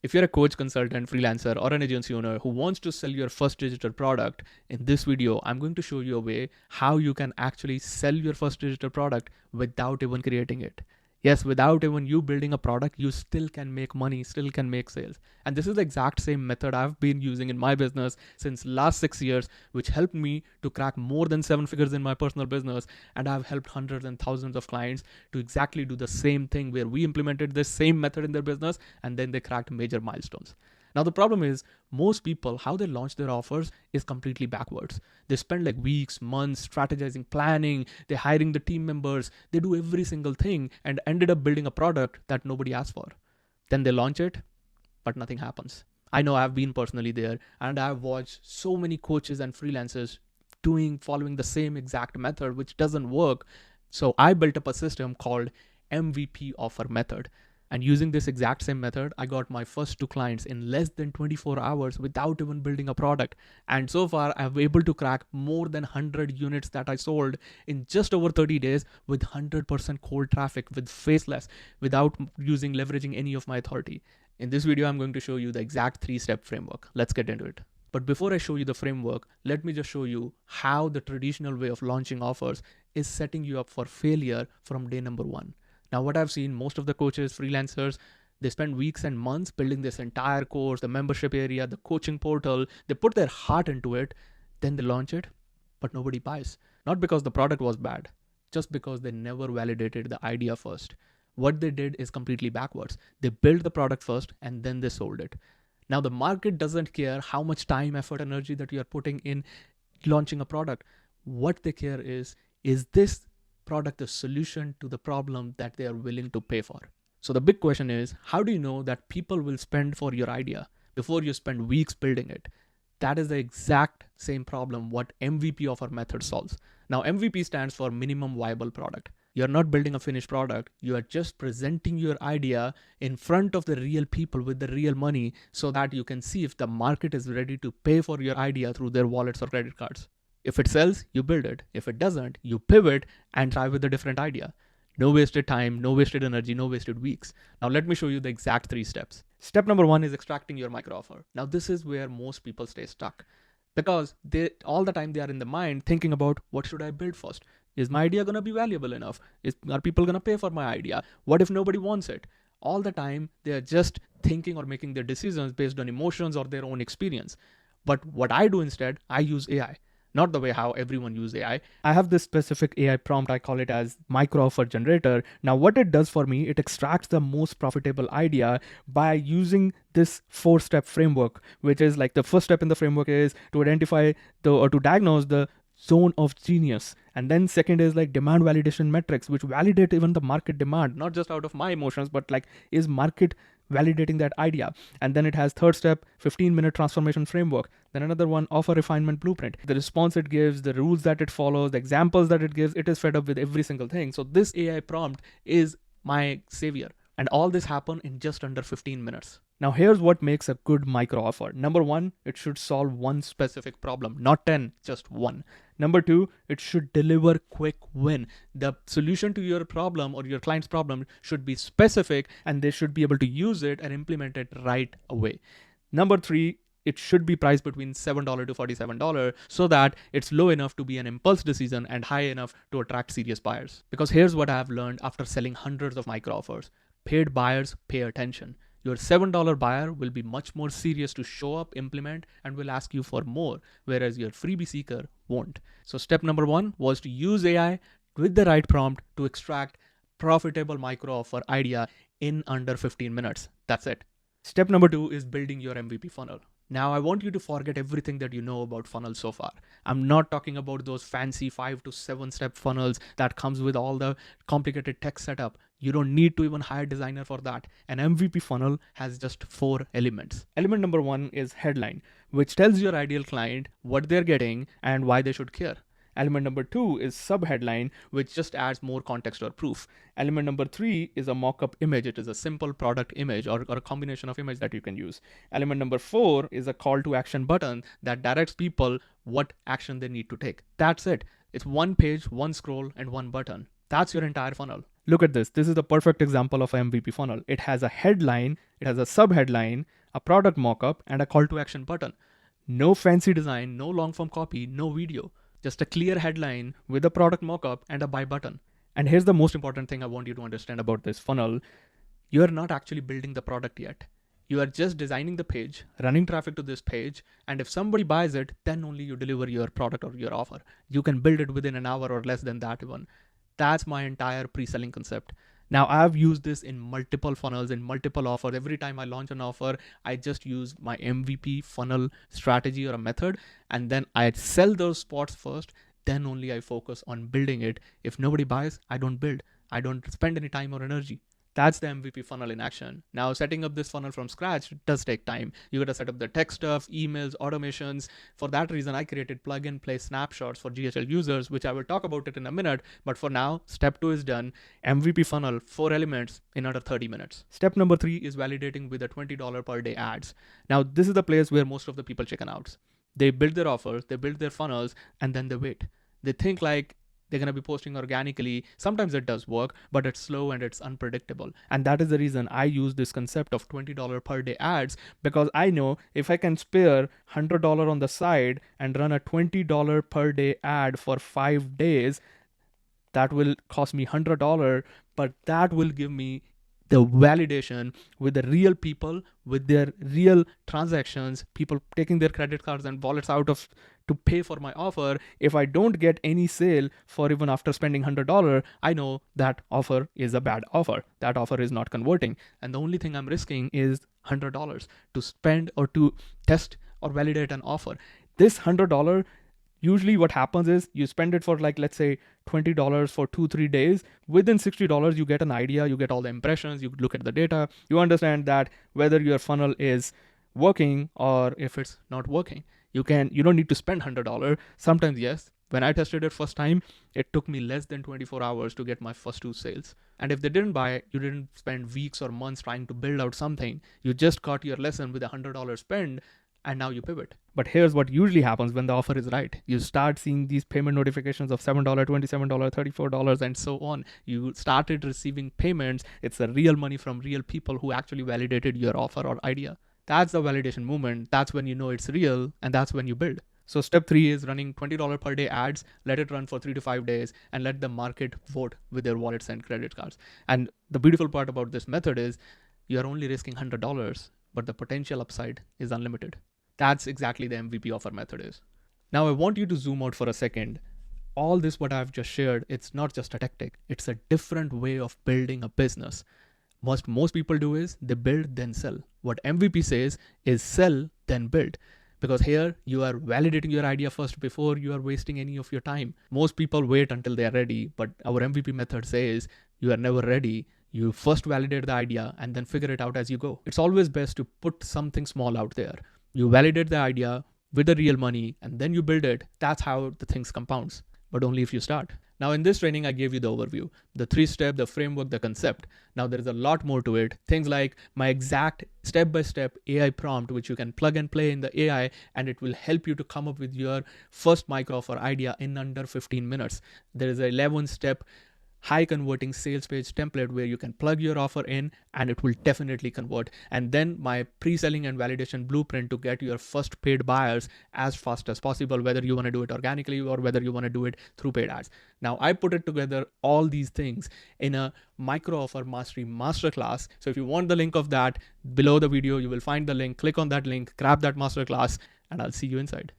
If you're a coach, consultant, freelancer, or an agency owner who wants to sell your first digital product, in this video, I'm going to show you a way how you can actually sell your first digital product without even creating it. Yes, without even you building a product, you still can make money, still can make sales. And this is the exact same method I've been using in my business since last 6 years, which helped me to crack more than 7 figures in my personal business. And I've helped hundreds and thousands of clients to exactly do the same thing where we implemented this same method in their business and then they cracked major milestones. Now, the problem is most people, how they launch their offers is completely backwards. They spend like weeks, months strategizing, planning, they're hiring the team members, they do every single thing and ended up building a product that nobody asked for. Then they launch it, but nothing happens. I know I've been personally there and I've watched so many coaches and freelancers following the same exact method, which doesn't work. So I built up a system called MVP offer method. And using this exact same method, I got my first 2 clients in less than 24 hours without even building a product. And so far, I've been able to crack more than 100 units that I sold in just over 30 days with 100% cold traffic, with faceless, without leveraging any of my authority. In this video, I'm going to show you the exact 3-step framework. Let's get into it. But before I show you the framework, let me just show you how the traditional way of launching offers is setting you up for failure from day number 1. Now, what I've seen, most of the coaches, freelancers, they spend weeks and months building this entire course, the membership area, the coaching portal. They put their heart into it, then they launch it, but nobody buys. Not because the product was bad, just because they never validated the idea first. What they did is completely backwards. They built the product first and then they sold it. Now, the market doesn't care how much time, effort, energy that you are putting in launching a product. What they care is this product the solution to the problem that they are willing to pay for? So the big question is, how do you know that people will spend for your idea before you spend weeks building it? That is the exact same problem what MVP offer method solves. Now, MVP stands for minimum viable product. You're not building a finished product. You are just presenting your idea in front of the real people with the real money so that you can see if the market is ready to pay for your idea through their wallets or credit cards. If it sells, you build it. If it doesn't, you pivot and try with a different idea. No wasted time, no wasted energy, no wasted weeks. Now let me show you the exact 3 steps. Step number 1 is extracting your micro offer. Now this is where most people stay stuck because all the time they are in the mind thinking about, what should I build first? Is my idea going to be valuable enough? Are people going to pay for my idea? What if nobody wants it? All the time they are just thinking or making their decisions based on emotions or their own experience. But what I do instead, I use AI. Not the way how everyone uses AI. I have this specific AI prompt, I call it as micro offer generator. Now what it does for me, it extracts the most profitable idea by using this 4-step framework, which is like the first step in the framework is to identify to diagnose the zone of genius. And then second is like demand validation metrics, which validate even the market demand, not just out of my emotions, but like is market validating that idea. And then it has third step, 15-minute transformation framework. Then another one, offer refinement blueprint. The response it gives, the rules that it follows, the examples that it gives, it is fed up with every single thing. So this AI prompt is my savior. And all this happened in just under 15 minutes. Now here's what makes a good micro offer. Number 1, it should solve one specific problem, not 10, just one. Number 2, it should deliver quick win. The solution to your problem or your client's problem should be specific and they should be able to use it and implement it right away. Number 3, it should be priced between $7 to $47 so that it's low enough to be an impulse decision and high enough to attract serious buyers. Because here's what I've learned after selling hundreds of micro offers. Paid buyers pay attention. Your $7 buyer will be much more serious to show up, implement, and will ask you for more, whereas your freebie seeker won't. So step number 1 was to use AI with the right prompt to extract profitable micro offer idea in under 15 minutes. That's it. Step number 2 is building your MVP funnel. Now, I want you to forget everything that you know about funnels so far. I'm not talking about those fancy 5 to 7 step funnels that comes with all the complicated tech setup. You don't need to even hire a designer for that. An MVP funnel has just 4 elements. Element number 1 is headline, which tells your ideal client what they're getting and why they should care. Element number 2 is subheadline, which just adds more context or proof. Element number 3 is a mockup image. It is a simple product image or a combination of images that you can use. Element number 4 is a call to action button that directs people what action they need to take. That's it. It's one page, one scroll, and one button. That's your entire funnel. Look at this. This is the perfect example of an MVP funnel. It has a headline, it has a subheadline, a product mockup, and a call to action button. No fancy design, no long form copy, no video. Just a clear headline with a product mockup and a buy button. And here's the most important thing I want you to understand about this funnel. You are not actually building the product yet. You are just designing the page, running traffic to this page, and if somebody buys it, then only you deliver your product or your offer. You can build it within an hour or less than that even. That's my entire pre-selling concept. Now I've used this in multiple funnels, in multiple offers. Every time I launch an offer, I just use my MVP funnel strategy or a method, and then I sell those spots first. Then only I focus on building it. If nobody buys, I don't build. I don't spend any time or energy. That's the MVP funnel in action. Now, setting up this funnel from scratch does take time. You got to set up the tech stuff, emails, automations. For that reason, I created plug and play snapshots for GHL users, which I will talk about it in a minute. But for now, step 2 is done. MVP funnel, 4 elements in under 30 minutes. Step number 3 is validating with the $20 per day ads. Now, this is the place where most of the people chicken out. They build their offers, they build their funnels, and then they wait. They think like they're going to be posting organically. Sometimes it does work, but it's slow and it's unpredictable. And that is the reason I use this concept of $20 per day ads, because I know if I can spare $100 on the side and run a $20 per day ad for 5 days, that will cost me $100, but that will give me the validation with the real people, with their real transactions, people taking their credit cards and wallets out of to pay for my offer. If I don't get any sale for even after spending $100, I know that offer is a bad offer. That offer is not converting. And the only thing I'm risking is $100 to spend or to test or validate an offer. This $100, usually what happens is you spend it for like, let's say $20 for 2-3 days. Within $60, you get an idea, you get all the impressions, you look at the data, you understand that whether your funnel is working or if it's not working. You don't need to spend $100. Sometimes, yes. When I tested it first time, it took me less than 24 hours to get my first 2 sales. And if they didn't buy, you didn't spend weeks or months trying to build out something. You just got your lesson with a $100 spend, and now you pivot. But here's what usually happens when the offer is right. You start seeing these payment notifications of $7, $27, $34, and so on. You started receiving payments. It's the real money from real people who actually validated your offer or idea. That's the validation moment. That's when you know it's real, and that's when you build. So step 3 is running $20 per day ads. Let it run for 3 to 5 days and let the market vote with their wallets and credit cards. And the beautiful part about this method is you're only risking $100, but the potential upside is unlimited. That's exactly the MVP offer method is. Now I want you to zoom out for a second. All this what I've just shared, it's not just a tactic. It's a different way of building a business. Most people do is they build then sell. What MVP says is sell then build. Because here you are validating your idea first before you are wasting any of your time. Most people wait until they are ready, but our MVP method says you are never ready. You first validate the idea and then figure it out as you go. It's always best to put something small out there. You validate the idea with the real money and then you build it. That's how the things compounds, but only if you start. Now in this training, I gave you the overview, the 3-step, the framework, the concept. Now there is a lot more to it. Things like my exact step-by-step AI prompt, which you can plug and play in the AI, and it will help you to come up with your first micro offer idea in under 15 minutes. There is a 11-step high converting sales page template where you can plug your offer in and it will definitely convert. And then my pre-selling and validation blueprint to get your first paid buyers as fast as possible, whether you want to do it organically or whether you want to do it through paid ads. Now I put it together all these things in a micro offer mastery masterclass. So if you want the link of that below the video, you will find the link, click on that link, grab that masterclass, and I'll see you inside.